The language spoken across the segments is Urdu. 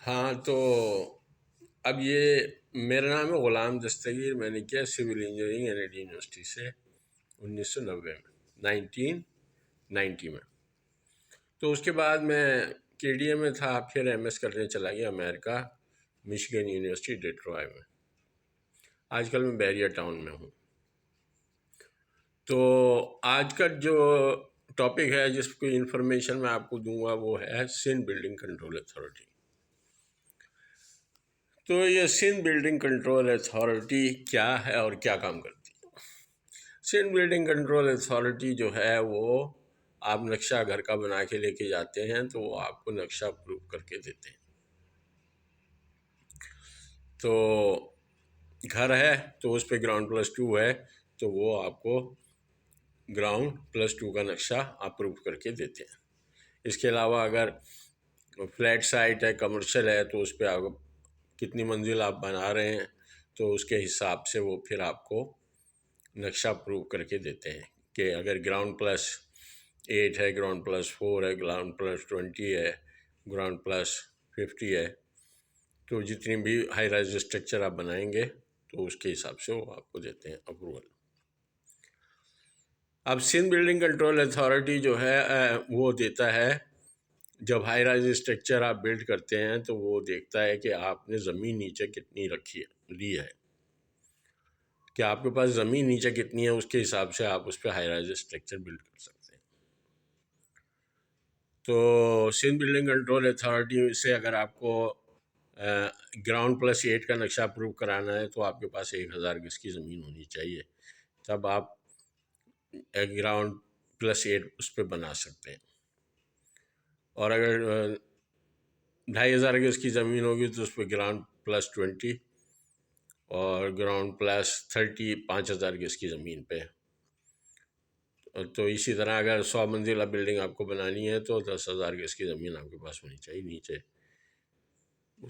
ہاں تو اب یہ میرا نام ہے غلام دستگیر. میں نے کیا civil engineering N ED university سے 1990 میں 1990 میں. تو اس کے بعد میں کے ڈی اے میں تھا، پھر ایم ایس کرنے چلا گیا امریکہ، مشیگن یونیورسٹی ڈیٹروائٹ میں. آج کل میں بیریا ٹاؤن میں ہوں. تو آج کا جو ٹاپک ہے جس کو انفارمیشن میں آپ کو دوں گا وہ ہے سندھ بلڈنگ کنٹرول اتھارٹی. تو یہ سندھ بلڈنگ کنٹرول اتھارٹی کیا ہے اور کیا کام کرتی ہے؟ سندھ بلڈنگ کنٹرول اتھارٹی جو ہے وہ آپ نقشہ گھر کا بنا کے لے کے جاتے ہیں تو وہ آپ کو نقشہ اپروو کر کے دیتے ہیں. تو گھر ہے تو اس پہ گراؤنڈ+2 ہے تو وہ آپ کو گراؤنڈ+2 کا نقشہ اپروو کر کے دیتے ہیں. اس کے علاوہ اگر فلیٹ سائٹ ہے، کمرشل ہے، تو اس پہ آپ کتنی منزل آپ بنا رہے ہیں تو اس کے حساب سے وہ پھر آپ کو نقشہ اپروو کر کے دیتے ہیں کہ اگر گراؤنڈ+8 ہے، گراؤنڈ+4 ہے، گراؤنڈ+20 ہے، گراؤنڈ+50 ہے، تو جتنی بھی ہائی رائز اسٹرکچر آپ بنائیں گے تو اس کے حساب سے وہ آپ کو دیتے ہیں اپروول. اب سندھ بلڈنگ کنٹرول اتھارٹی جو ہے وہ دیتا ہے، جب ہائی رائز اسٹرکچر آپ بلڈ کرتے ہیں تو وہ دیکھتا ہے کہ آپ نے زمین نیچے کتنی لی ہے، کہ آپ کے پاس زمین نیچے کتنی ہے، اس کے حساب سے آپ اس پہ ہائی رائز اسٹرکچر بلڈ کر سکتے ہیں. تو سندھ بلڈنگ کنٹرول اتھارٹی سے اگر آپ کو گراؤنڈ+8 کا نقشہ اپروو کرانا ہے تو آپ کے پاس 1000 گز کی زمین ہونی چاہیے، تب آپ گراؤنڈ+8 اس پہ بنا سکتے ہیں. اور اگر 2500 گز کی زمین ہوگی تو اس پہ گراؤنڈ+20 اور گراؤنڈ+30 5000 گز کی زمین پہ. تو اسی طرح اگر 100 منزلہ بلڈنگ آپ کو بنانی ہے تو 10,000 گز کی زمین آپ کے پاس ہونی چاہیے نیچے.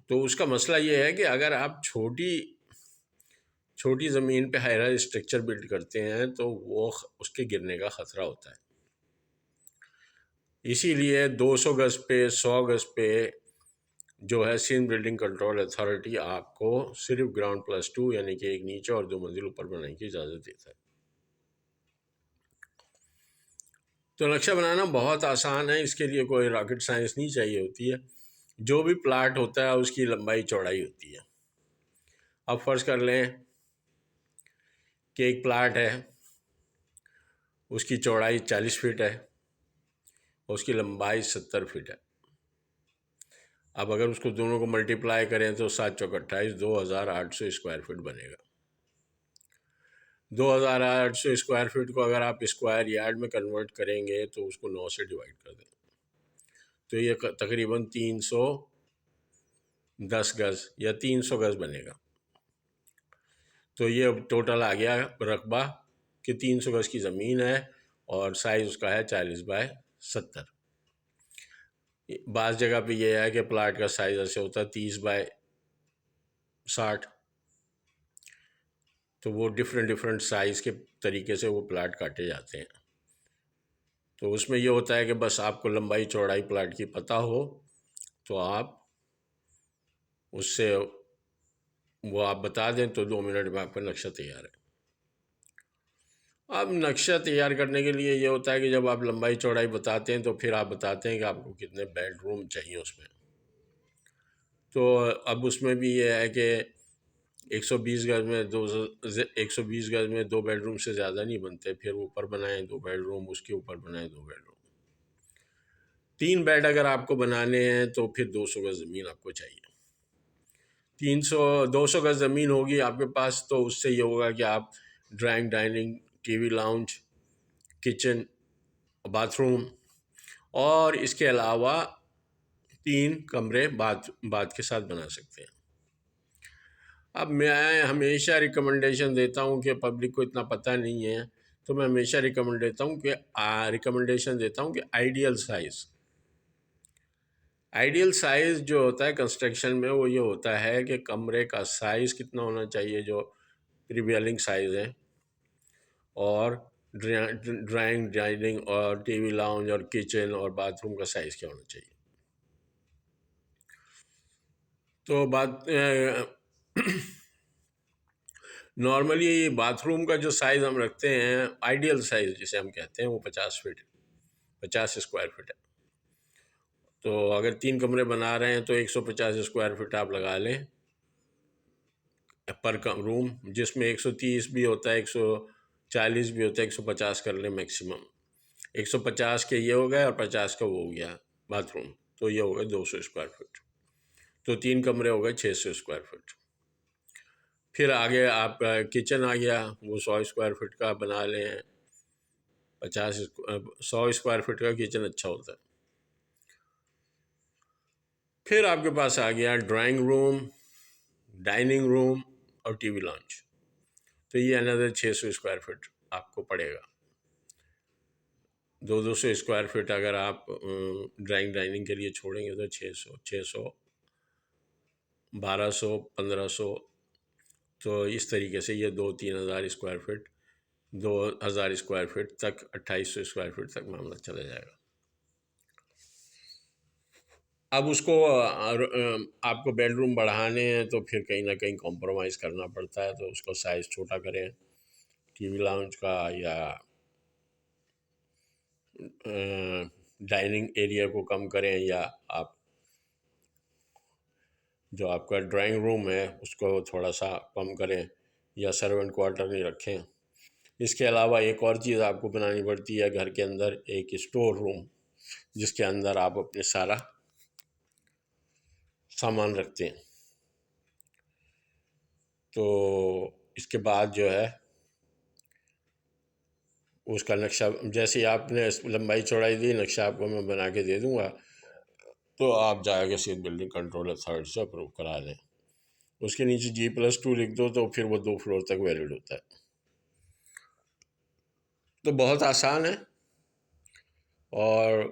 تو اس کا مسئلہ یہ ہے کہ اگر آپ چھوٹی زمین پہ ہائی رائز اسٹرکچر بلڈ کرتے ہیں تو وہ اس کے گرنے کا خطرہ ہوتا ہے. اسی لیے 200 گز پہ 100 گز پہ جو ہے سندھ بلڈنگ کنٹرول اتھارٹی آپ کو صرف گراؤنڈ+2 یعنی کہ ایک نیچے اور 2 منزل اوپر بنانے کی اجازت دیتا ہے. تو نقشہ بنانا بہت آسان ہے، اس کے لیے کوئی راکٹ سائنس نہیں چاہیے ہوتی ہے. جو بھی پلاٹ ہوتا ہے اس کی لمبائی چوڑائی ہوتی ہے. اب فرض کر لیں کہ ایک پلاٹ ہے، اس کی چوڑائی 40 فٹ ہے اور اس کی لمبائی 70 فٹ ہے. اب اگر اس کو دونوں کو ملٹیپلائی کریں تو 7 چوک 28 2800 اسکوائر فٹ بنے گا. 2800 اسکوائر فٹ کو اگر آپ اسکوائر یارڈ میں کنورٹ کریں گے تو اس کو 9 سے ڈیوائڈ کر دیں تو یہ تقریباً 310 گز یا 300 گز بنے گا. تو یہ ٹوٹل آ گیا رقبہ کہ 300 گز کی زمین ہے اور سائز اس کا ہے 40/70. بعض جگہ پہ یہ ہے کہ پلاٹ کا سائز ایسے ہوتا ہے 30/60. تو وہ ڈفرینٹ سائز کے طریقے سے وہ پلاٹ کاٹے جاتے ہیں. تو اس میں یہ ہوتا ہے کہ بس آپ کو لمبائی چوڑائی پلاٹ کی پتہ ہو تو آپ اس سے وہ آپ بتا دیں تو 2 منٹ میں آپ کا نقشہ تیار ہے. اب نقشہ تیار کرنے کے لیے یہ ہوتا ہے کہ جب آپ لمبائی چوڑائی بتاتے ہیں تو پھر آپ بتاتے ہیں کہ آپ کو کتنے بیڈ روم چاہیے اس میں. تو اب اس میں بھی یہ ہے کہ 120 گز میں 2 بیڈ روم سے زیادہ نہیں بنتے، پھر اوپر بنائیں 2 بیڈ روم، اس کے اوپر بنائیں 2 بیڈ روم. 3 بیڈ اگر آپ کو بنانے ہیں تو پھر 200 گز زمین آپ کو چاہیے. 200 گز زمین ہوگی آپ کے پاس تو اس سے یہ ہوگا کہ آپ drawing, dining, TV lounge, kitchen, bathroom اور اس کے علاوہ 3 کمرے باتھ کے ساتھ بنا سکتے ہیں. اب میں ہمیشہ ریکمنڈیشن دیتا ہوں کہ پبلک کو اتنا پتہ نہیں ہے تو میں ہمیشہ ریکمنڈیشن دیتا ہوں کہ آئیڈیل سائز جو ہوتا ہے کنسٹرکشن میں وہ یہ ہوتا ہے کہ کمرے کا سائز کتنا ہونا چاہیے جو پریویلنگ سائز ہے، اور ڈرائنگ، ڈائننگ اور ٹی وی لاؤنج اور کچن اور باتھ روم کا سائز کیا ہونا چاہیے. تو بات نارملی باتھ روم کا جو سائز ہم رکھتے ہیں، آئیڈیل سائز جسے ہم کہتے ہیں، وہ 50 فٹ 50 اسکوائر فٹ ہے. تو اگر 3 کمرے بنا رہے ہیں تو 150 اسکوائر فٹ آپ لگا لیں پر روم، جس میں 130 بھی ہوتا ہے، 140 بھی ہوتا ہے، 150 کر لیں میکسیمم. 150 کے یہ ہو گئے اور 50 کا وہ ہو گیا باتھ روم، تو یہ ہو گئے 200 اسکوائر فٹ. تو 3 کمرے ہو گئے 600 اسکوائر فٹ. پھر آگے آپ کا کچن آ گیا، وہ 100 اسکوائر فٹ کا بنا لیں. 100 اسکوائر فٹ کا کچن اچھا ہوتا ہے. پھر آپ کے پاس آ گیا ڈرائنگ روم، ڈائننگ روم اور ٹی وی لانچ. تو یہ اندر 600 اسکوائر فٹ آپ کو پڑے گا. 200 اسکوائر فٹ اگر آپ ڈائننگ کے لیے چھوڑیں گے تو 600 1200 1500. تو اس طریقے سے یہ 2-3 ہزار اسکوائر فٹ، 2000 اسکوائر فٹ تک، 2800 اسکوائر فٹ تک معاملہ چلا جائے گا. اب اس کو آپ کو بیڈ روم بڑھانے ہیں تو پھر کہیں نہ کہیں کمپرومائز کرنا پڑتا ہے، تو اس کو سائز چھوٹا کریں ٹی وی لاؤنج کا، یا ڈائننگ ایریا کو کم کریں، یا آپ جو آپ کا ڈرائنگ روم ہے اس کو تھوڑا سا کم کریں، یا سرونٹ کوارٹر نہیں رکھیں. اس کے علاوہ ایک اور چیز آپ کو بنانی پڑتی ہے گھر کے اندر، ایک اسٹور روم، جس کے اندر آپ اپنے سارا سامان رکھتے ہیں. تو اس کے بعد جو ہے اس کا نقشہ، جیسے ہی آپ نے لمبائی چوڑائی دی، نقشہ آپ کو میں بنا کے دے دوں گا، تو آپ جا کے سیدھ بلڈنگ کنٹرول اتھارٹی سے اپروو کرا لیں. اس کے نیچے G+2 لکھ دو تو پھر وہ 2 فلور تک ویلڈ ہوتا ہے. تو بہت آسان ہے، اور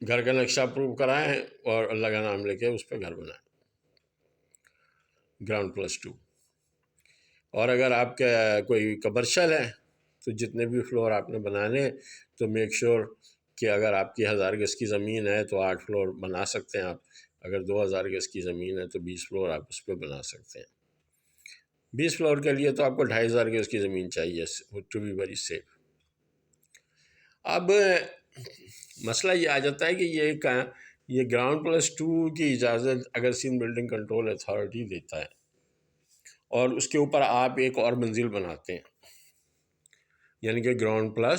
گھر کا نقشہ اپروو کرائیں اور اللہ کا نام لے کے اس پہ گھر بنائیں، گراؤنڈ+2. اور اگر آپ کا کوئی کمرشل ہے تو جتنے بھی فلور آپ نے بنانے ہیں تو میک شور کہ اگر آپ کی 1000 گز کی زمین ہے تو 8 فلور بنا سکتے ہیں آپ. اگر 2000 گز کی زمین ہے تو 20 فلور آپ اس پہ بنا سکتے ہیں. 20 فلور کے لیے تو آپ کو 2500 گز کی زمین چاہیے ٹو بی ویری سیف. اب مسئلہ یہ آ جاتا ہے کہ یہ گراؤنڈ+2 کی اجازت اگر سندھ بلڈنگ کنٹرول اتھارٹی دیتا ہے اور اس کے اوپر آپ ایک اور منزل بناتے ہیں، یعنی کہ گراؤنڈ+2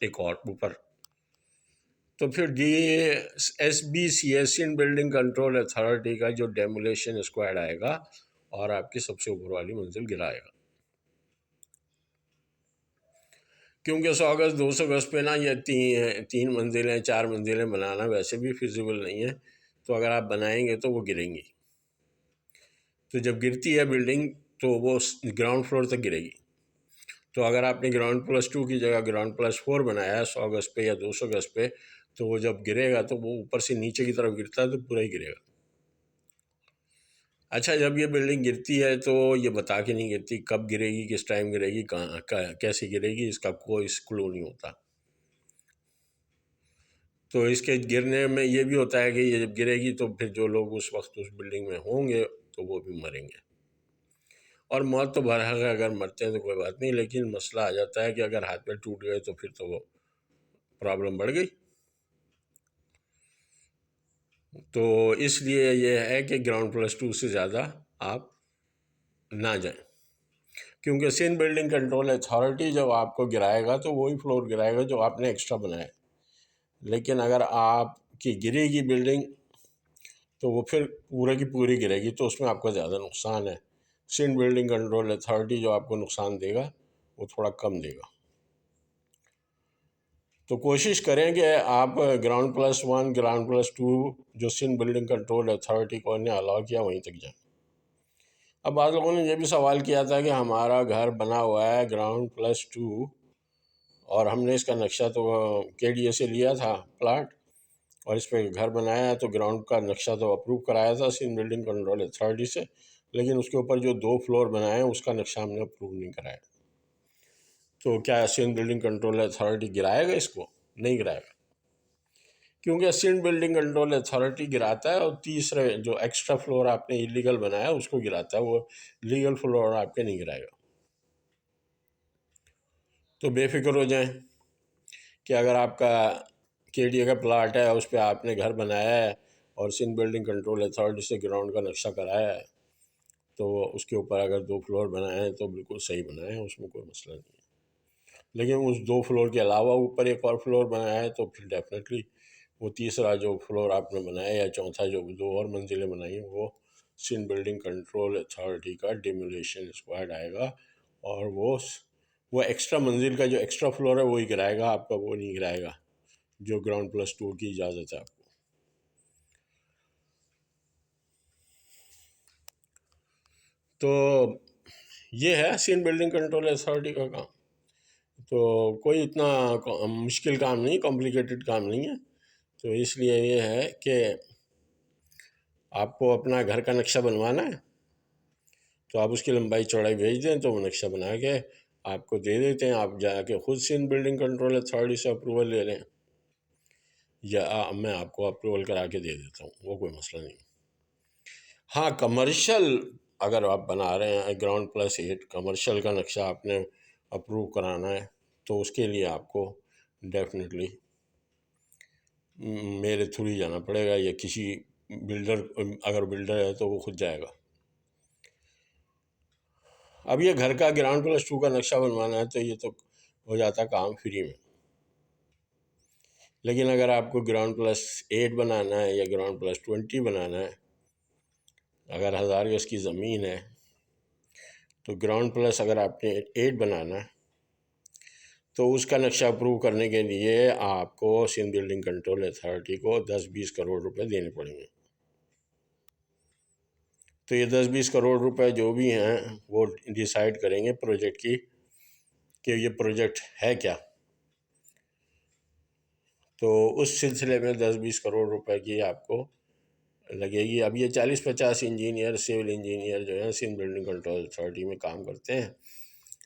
ایک اور اوپر، تو پھر SBCA Sindh building control authority کا جو ڈیمولیشن اسکواڈ آئے گا اور آپ کی سب سے اوپر والی منزل گرائے گا. کیونکہ 100 گز 200 گز پہ نا یہ 3 منزلیں 4 منزلیں بنانا ویسے بھی فیزیبل نہیں ہے. تو اگر آپ بنائیں گے تو وہ گریں گی. تو جب گرتی ہے بلڈنگ تو وہ گراؤنڈ فلور تک گرے گی. تو اگر آپ نے گراؤنڈ+2 کی جگہ گراؤنڈ+4 بنایا ہے 100 گز پہ یا 200 گز پہ، تو وہ جب گرے گا تو وہ اوپر سے نیچے کی طرف گرتا ہے تو پورا ہی گرے گا. اچھا، جب یہ بلڈنگ گرتی ہے تو یہ بتا کے نہیں گرتی کب گرے گی، کس ٹائم گرے گی، کہاں کیسے گرے گی، اس کا کوئی کلو نہیں ہوتا. تو اس کے گرنے میں یہ بھی ہوتا ہے کہ یہ جب گرے گی تو پھر جو لوگ اس وقت اس بلڈنگ میں ہوں گے تو وہ بھی مریں گے. اور موت تو بہرحال اگر مرتے ہیں تو کوئی بات نہیں، لیکن مسئلہ آ جاتا ہے کہ اگر ہاتھ پیر ٹوٹ گئے تو پھر تو وہ پرابلم بڑھ گئی. تو اس لیے یہ ہے کہ گراؤنڈ+2 سے زیادہ آپ نہ جائیں، کیونکہ سندھ بلڈنگ کنٹرول اتھارٹی جب آپ کو گرائے گا تو وہی فلور گرائے گا جو آپ نے ایکسٹرا بنایا. لیکن اگر آپ کی گرے گی بلڈنگ تو وہ پھر پورے کی پوری گرے گی، تو اس میں آپ کو زیادہ نقصان ہے. سندھ بلڈنگ کنٹرول اتھارٹی جو آپ کو نقصان دے گا وہ تھوڑا کم دے گا. تو کوشش کریں کہ آپ گراؤنڈ+1 گراؤنڈ+2 جو سندھ بلڈنگ کنٹرول اتھارٹی کو نے الاؤ کیا وہیں تک جائیں. اب بعض لوگوں نے یہ بھی سوال کیا تھا کہ ہمارا گھر بنا ہوا ہے گراؤنڈ+2 اور ہم نے اس کا نقشہ تو KDA سے لیا تھا پلاٹ اور اس پہ گھر بنایا ہے، تو گراؤنڈ کا نقشہ تو اپروو کرایا تھا سندھ بلڈنگ کنٹرول اتھارٹی سے، لیکن اس کے اوپر جو 2 فلور بنائے ہیں اس کا نقشہ ہم نے اپروو نہیں کرایا. تو کیا سندھ بلڈنگ کنٹرول اتھارٹی گرائے گا اس کو؟ نہیں گرائے گا، کیونکہ سندھ بلڈنگ کنٹرول اتھارٹی گراتا ہے، اور تیسرے جو ایکسٹرا فلور آپ نے ایلیگل بنایا اس کو گراتا ہے، وہ لیگل فلور آپ کے نہیں گرائے گا۔ تو بے فکر ہو جائیں کہ اگر آپ کا کے ڈی اے کا پلاٹ ہے، اس پہ آپ نے گھر بنایا ہے اور سندھ بلڈنگ کنٹرول اتھارٹی سے گراؤنڈ کا نقشہ کرایا ہے، تو اس کے اوپر اگر 2 فلور بنائے ہیں تو بالکل صحیح بنائے ہیں، اس میں کوئی مسئلہ نہیں ہے۔ لیکن اس 2 فلور کے علاوہ اوپر ایک اور فلور بنایا ہے تو پھر ڈیفینیٹلی وہ تیسرا جو فلور آپ نے بنایا یا چوتھا جو 2 اور منزلیں بنائی ہیں وہ سندھ بلڈنگ کنٹرول اتھارٹی کا ڈیمولیشن اسکواڈ آئے گا، اور وہ ایکسٹرا منزل کا جو ایکسٹرا فلور ہے وہی گرائے گا، آپ کا وہ نہیں گرائے گا جو گراؤنڈ پلس 2 کی اجازت ہے آپ کو۔ تو یہ ہے سندھ بلڈنگ کنٹرول اتھارٹی کا کام۔ تو کوئی اتنا مشکل کام نہیں، کمپلیکیٹڈ کام نہیں ہے۔ تو اس لیے یہ ہے کہ آپ کو اپنا گھر کا نقشہ بنوانا ہے تو آپ اس کی لمبائی چوڑائی بھیج دیں تو وہ نقشہ بنا کے آپ کو دے دیتے ہیں، آپ جا کے خود سندھ بلڈنگ کنٹرول اتھارٹی سے اپروول لے لیں، یا میں آپ کو اپروول کرا کے دے دیتا ہوں، وہ کوئی مسئلہ نہیں۔ ہاں، کمرشل اگر آپ بنا رہے ہیں گراؤنڈ پلس 8 کمرشل کا نقشہ آپ نے اپروو کرانا ہے تو اس کے لیے آپ کو ڈیفینیٹلی میرے تھرو ہی جانا پڑے گا، یا کسی بلڈر، اگر بلڈر ہے تو وہ خود جائے گا۔ اب یہ گھر کا گراؤنڈ پلس 2 کا نقشہ بنوانا ہے تو یہ تو ہو جاتا کام فری میں، لیکن اگر آپ کو گراؤنڈ پلس 8 بنانا ہے یا گراؤنڈ پلس 20 بنانا ہے، اگر 1000 گز کی زمین ہے تو گراؤنڈ پلس اگر آپ نے 8 بنانا ہے تو اس کا نقشہ اپروو کرنے کے لیے آپ کو سندھ بلڈنگ کنٹرول اتھارٹی کو 10-20 کروڑ روپے دینے پڑیں گے۔ تو یہ 10-20 کروڑ روپے جو بھی ہیں وہ ڈیسائیڈ کریں گے پروجیکٹ کی کہ یہ پروجیکٹ ہے کیا۔ تو اس سلسلے میں 10-20 کروڑ روپے کی آپ کو لگے گی۔ اب یہ 40-50 انجینئر، سول انجینئر جو ہیں سندھ بلڈنگ کنٹرول اتھارٹی میں کام کرتے ہیں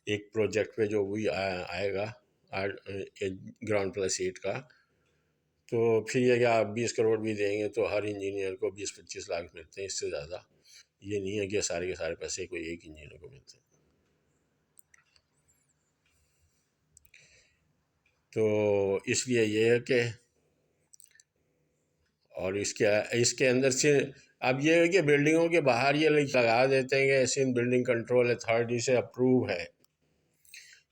ایک پروجیکٹ پہ جو بھی آئے گا گراؤنڈ پلس 8 کا، تو پھر یہ کہ آپ 20 کروڑ بھی دیں گے تو ہر انجینئر کو 20-25 لاکھ ملتے ہیں، اس سے زیادہ یہ نہیں ہے کہ سارے کے سارے پیسے کوئی ایک انجینئر کو ملتے ہیں۔ تو اس لیے یہ ہے کہ اور اس کے اندر سے اب یہ ہے کہ بلڈنگوں کے باہر یہ لگا دیتے ہیں کہ سندھ بلڈنگ کنٹرول اتھارٹی سے اپروو ہے۔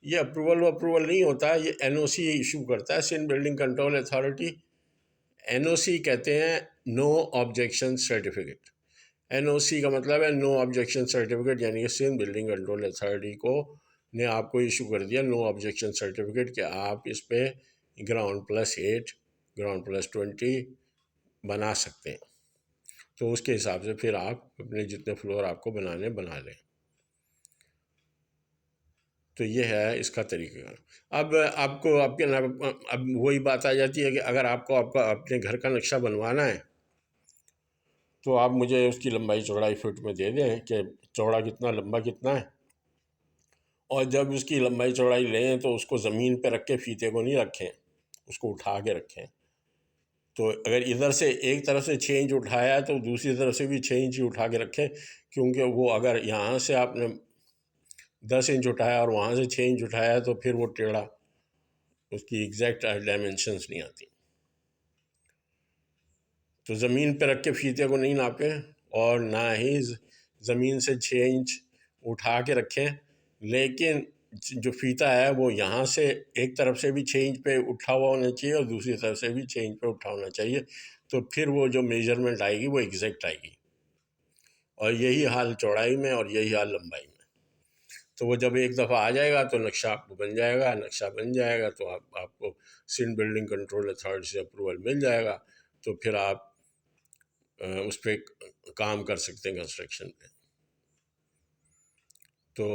یہ اپروول نہیں ہوتا، یہ این او سی ایشو کرتا ہے Sindh building control authority. N O C کہتے ہیں no objection certificate. N O C کا مطلب ہے نو آبجیکشن سرٹیفکیٹ، یعنی کہ سندھ بلڈنگ کنٹرول اتھارٹی نے آپ کو ایشو کر دیا نو آبجیکشن سرٹیفکیٹ کہ آپ اس پہ گراؤنڈ پلس 8 گراؤنڈ پلس 20 بنا سکتے ہیں۔ تو اس کے حساب سے پھر آپ اپنے جتنے فلور آپ کو بنانے بنا لیں۔ تو یہ ہے اس کا طریقہ۔ اب آپ کو اب وہی بات آ جاتی ہے کہ اگر آپ کو اپنے گھر کا نقشہ بنوانا ہے تو آپ مجھے اس کی لمبائی چوڑائی فٹ میں دے دیں کہ چوڑا کتنا، لمبا کتنا ہے، اور جب اس کی لمبائی چوڑائی لیں تو اس کو زمین پہ رکھ کے فیتے کو نہیں رکھیں، اس کو اٹھا کے رکھیں۔ تو اگر ادھر سے ایک طرف سے 6 انچ اٹھایا ہے تو دوسری طرف سے بھی 6 انچ اٹھا کے رکھیں، کیونکہ وہ اگر یہاں سے آپ نے 10 انچ اٹھایا اور وہاں سے 6 انچ اٹھایا تو پھر وہ ٹیڑھا، اس کی ایگزیکٹ ڈائمنشنز نہیں آتی۔ تو زمین پہ رکھ کے فیتے کو نہیں ناپیں، اور نہ ہی زمین سے 6 انچ اٹھا کے رکھیں، لیکن جو فیتا ہے وہ یہاں سے ایک طرف سے بھی 6 انچ پہ اٹھا ہوا ہونا چاہیے اور دوسری طرف سے بھی 6 انچ پہ اٹھا ہونا چاہیے، تو پھر وہ جو میجرمنٹ آئے گی وہ ایگزیکٹ آئے گی۔ اور یہی حال چوڑائی میں اور یہی حال لمبائی میں۔ تو وہ جب ایک دفعہ آ جائے گا تو نقشہ آپ کو بن جائے گا، نقشہ بن جائے گا تو آپ کو سندھ بلڈنگ کنٹرول اتھارٹی سے اپروول مل جائے گا، تو پھر آپ اس پہ کام کر سکتے ہیں کنسٹرکشن پہ۔ تو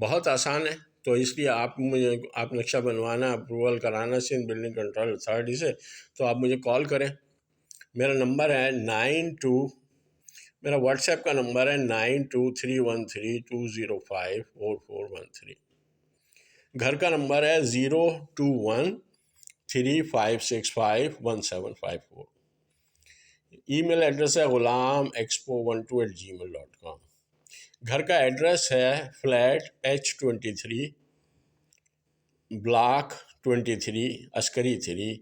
بہت آسان ہے۔ تو اس لیے آپ نقشہ بنوانا، اپروول کرانا سندھ بلڈنگ کنٹرول اتھارٹی سے تو آپ مجھے کال کریں۔ میرا نمبر ہے میرا واٹس ایپ کا نمبر ہے 923132054413۔ گھر کا نمبر ہے 021 3565175 ای میل ایڈریس ہے ghulamexpo12@gmail.com. گھر کا ایڈریس ہے فلیٹ H23 بلاک 23 عسکری 3.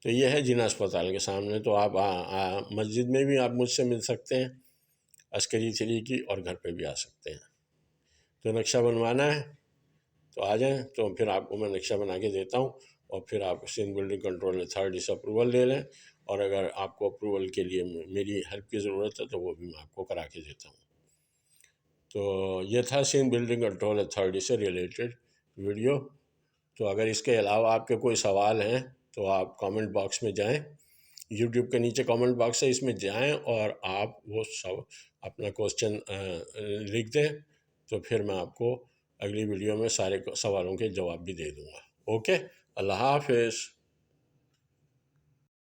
تو یہ ہے جنا اسپتال کے سامنے. تو آپ مسجد میں بھی آپ مجھ سے مل سکتے ہیں عسکری 3 کی، اور گھر پہ بھی آ سکتے ہیں. تو نقشہ بنوانا ہے تو آ جائیں. تو پھر آپ کو میں نقشہ بنا کے دیتا ہوں، اور پھر آپ سندھ بلڈنگ کنٹرول اتھارٹی سے اپروول لے لیں. اور اگر آپ کو اپروول کے لیے میری ہیلپ کی ضرورت ہے تو وہ بھی میں آپ کو کرا کے دیتا ہوں. تو یہ تھا سندھ بلڈنگ کنٹرول اتھارٹی سے ریلیٹڈ ویڈیو. تو اگر اس کے علاوہ آپ کے کوئی سوال ہیں تو آپ کامنٹ باکس میں جائیں، یوٹیوب کے نیچے کامنٹ باکس ہے، اس میں جائیں اور آپ وہ سب اپنا کوسچن لکھ دیں. تو پھر میں آپ کو اگلی ویڈیو میں سارے سوالوں کے جواب بھی دے دوں گا. اوکے، اللہ حافظ.